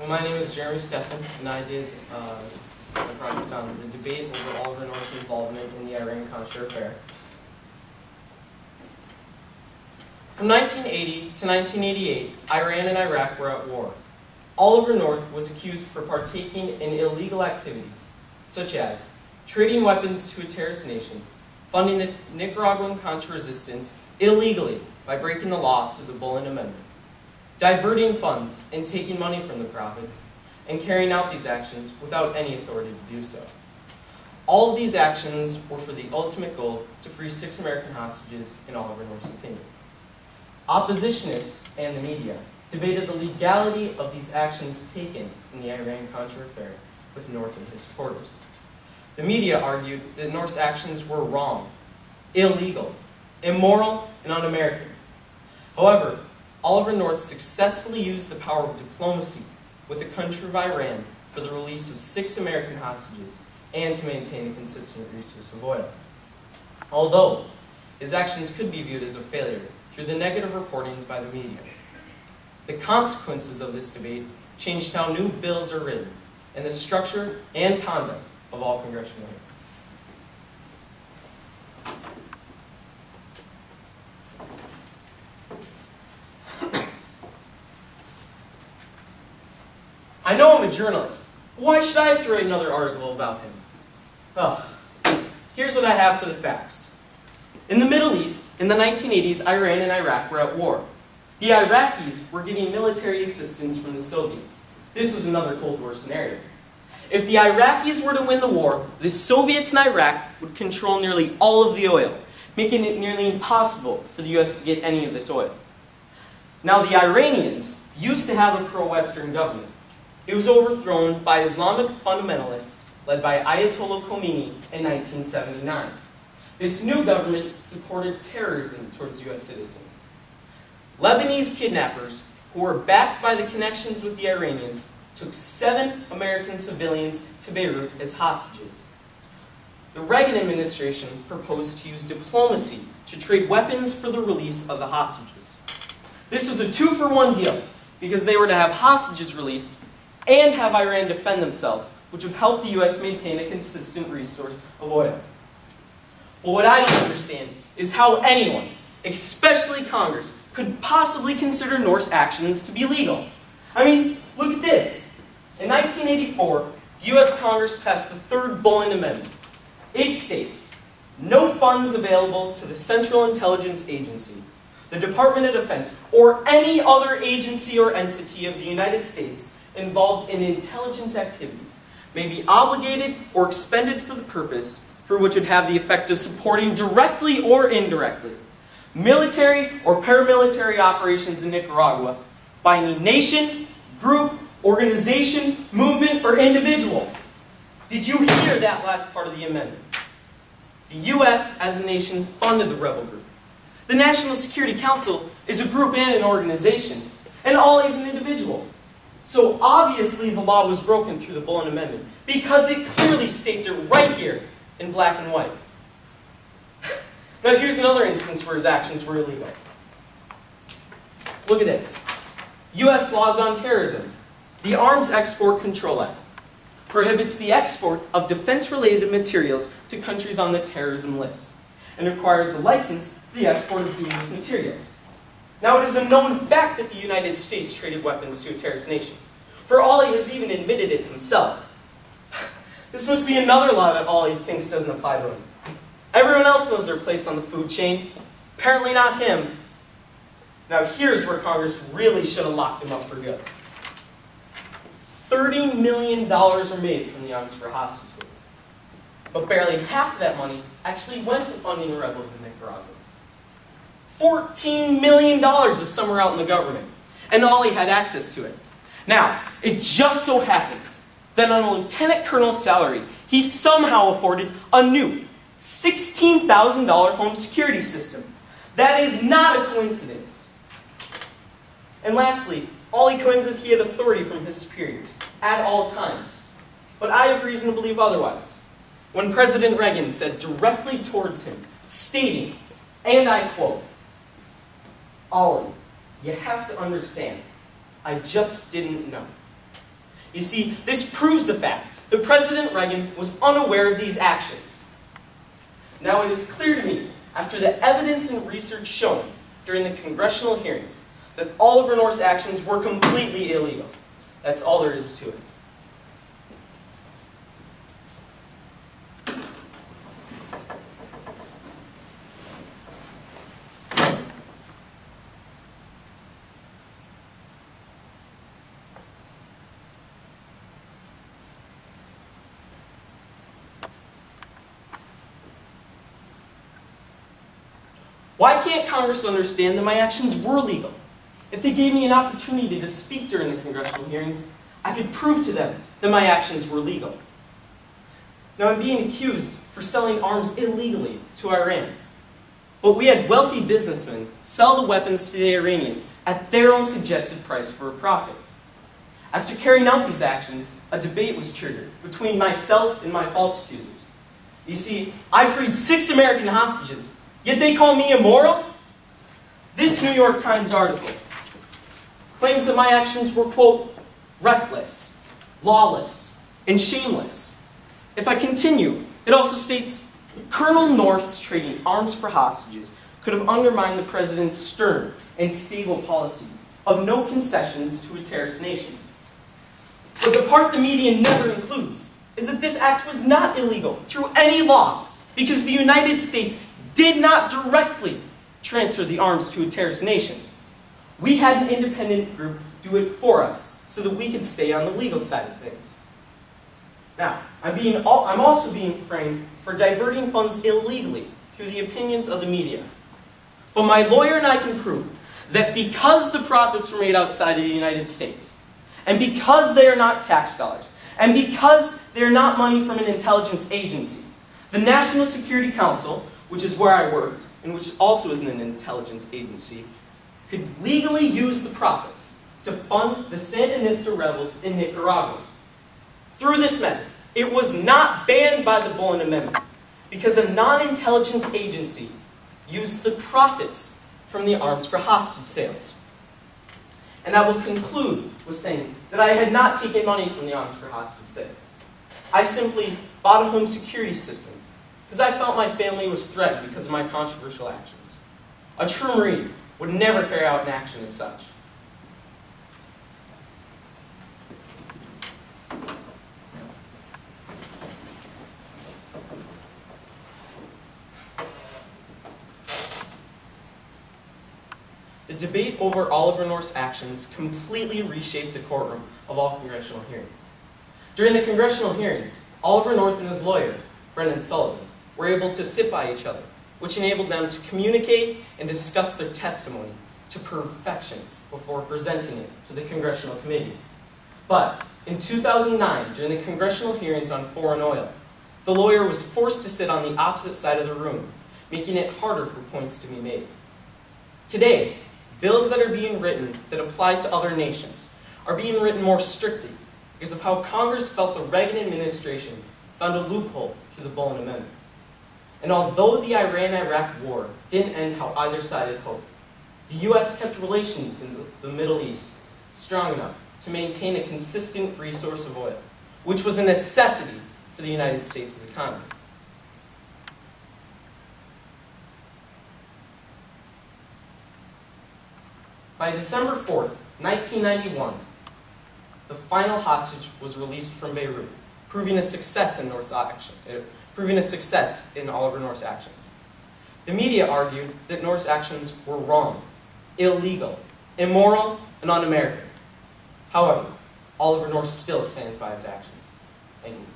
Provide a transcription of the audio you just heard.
My name is Stephan, and I did a project on the debate over Oliver North's involvement in the Iran-Contra affair. From 1980 to 1988, Iran and Iraq were at war. Oliver North was accused for partaking in illegal activities, such as trading weapons to a terrorist nation, funding the Nicaraguan Contra resistance illegally by breaking the law through the Bullen Amendment, diverting funds and taking money from the profits, and carrying out these actions without any authority to do so. All of these actions were for the ultimate goal to free 6 American hostages in Oliver North's opinion. Oppositionists and the media debated the legality of these actions taken in the Iran-Contra affair with North and his supporters. The media argued that North's actions were wrong, illegal, immoral, and un-American. However, Oliver North successfully used the power of diplomacy with the country of Iran for the release of 6 American hostages and to maintain a consistent resource of oil. Although his actions could be viewed as a failure through the negative reportings by the media, the consequences of this debate changed how new bills are written and the structure and conduct of all congressional hearings. I know I'm a journalist. Why should I have to write another article about him? Oh, here's what I have for the facts. In the Middle East, in the 1980s, Iran and Iraq were at war. The Iraqis were getting military assistance from the Soviets. This was another Cold War scenario. If the Iraqis were to win the war, the Soviets in Iraq would control nearly all of the oil, making it nearly impossible for the US to get any of this oil. Now, the Iranians used to have a pro-Western government. It was overthrown by Islamic fundamentalists led by Ayatollah Khomeini in 1979. This new government supported terrorism towards US citizens. Lebanese kidnappers, who were backed by the connections with the Iranians, took 7 American civilians to Beirut as hostages. The Reagan administration proposed to use diplomacy to trade weapons for the release of the hostages. This was a 2-for-1 deal, because they were to have hostages released and have Iran defend themselves, which would help the US maintain a consistent resource of oil. But what I don't understand is how anyone, especially Congress, could possibly consider North's actions to be legal. I mean, look at this. In 1984, the US Congress passed the 3rd Bullen Amendment. It states, no funds available to the Central Intelligence Agency, the Department of Defense, or any other agency or entity of the United States involved in intelligence activities may be obligated or expended for the purpose for which would have the effect of supporting directly or indirectly military or paramilitary operations in Nicaragua by any nation, group, organization, movement, or individual. Did you hear that last part of the amendment? The US as a nation funded the rebel group. The National Security Council is a group and an organization, and Ollie is an individual. So obviously the law was broken through the Bullen Amendment because it clearly states it right here in black and white. Now here's another instance where his actions were illegal. Look at this. US laws on terrorism. The Arms Export Control Act prohibits the export of defense-related materials to countries on the terrorism list and requires a license for the export of dangerous materials. Now, it is a known fact that the United States traded weapons to a terrorist nation. For Ollie has even admitted it himself. This must be another law that Ollie thinks doesn't apply to him. Everyone else knows their place on the food chain. Apparently not him. Now, here's where Congress really should have locked him up for good. $30 million were made from the arms for hostage sales. But barely half of that money actually went to funding the rebels in Nicaragua. $14 million is somewhere out in the government, and Ollie had access to it. Now, it just so happens that on a lieutenant colonel's salary, he somehow afforded a new $16,000 home security system. That is not a coincidence. And lastly, Ollie claims that he had authority from his superiors at all times. But I have reason to believe otherwise. When President Reagan said directly towards him, stating, and I quote, "Ollie, you have to understand, I just didn't know." You see, this proves the fact that President Reagan was unaware of these actions. Now it is clear to me, after the evidence and research shown during the congressional hearings, that Oliver North's actions were completely illegal. That's all there is to it. Why can't Congress understand that my actions were legal? If they gave me an opportunity to speak during the congressional hearings, I could prove to them that my actions were legal. Now, I'm being accused for selling arms illegally to Iran. But we had wealthy businessmen sell the weapons to the Iranians at their own suggested price for a profit. After carrying out these actions, a debate was triggered between myself and my false accusers. You see, I freed 6 American hostages, yet they call me immoral? This New York Times article claims that my actions were, quote, reckless, lawless, and shameless. If I continue, it also states, Colonel North's trading arms for hostages could have undermined the president's stern and stable policy of no concessions to a terrorist nation. But the part the media never includes is that this act was not illegal through any law because the United States did not directly transfer the arms to a terrorist nation. We had an independent group do it for us so that we could stay on the legal side of things. Now, I'm also being framed for diverting funds illegally through the opinions of the media. But my lawyer and I can prove that because the profits were made outside of the United States, and because they are not tax dollars, and because they are not money from an intelligence agency, the National Security Council, which is where I worked, and which also is an intelligence agency, could legally use the profits to fund the Sandinista rebels in Nicaragua. Through this method, it was not banned by the Bullen Amendment because a non-intelligence agency used the profits from the arms for hostage sales. And I will conclude with saying that I had not taken money from the arms for hostage sales. I simply bought a home security system because I felt my family was threatened because of my controversial actions. A true Marine would never carry out an action as such. The debate over Oliver North's actions completely reshaped the courtroom of all congressional hearings. During the congressional hearings, Oliver North and his lawyer, Brendan Sullivan, were able to sit by each other, which enabled them to communicate and discuss their testimony to perfection before presenting it to the Congressional Committee. But in 2009, during the congressional hearings on foreign oil, the lawyer was forced to sit on the opposite side of the room, making it harder for points to be made. Today, bills that are being written that apply to other nations are being written more strictly because of how Congress felt the Reagan administration found a loophole through the Bullen Amendment. And although the Iran-Iraq war didn't end how either side had hoped, the U.S. kept relations in the Middle East strong enough to maintain a consistent resource of oil, which was a necessity for the United States' economy. By December 4th, 1991, the final hostage was released from Beirut, proving a success in Oliver North's actions. The media argued that North's actions were wrong, illegal, immoral, and un-American. However, Oliver North still stands by his actions. Thank you.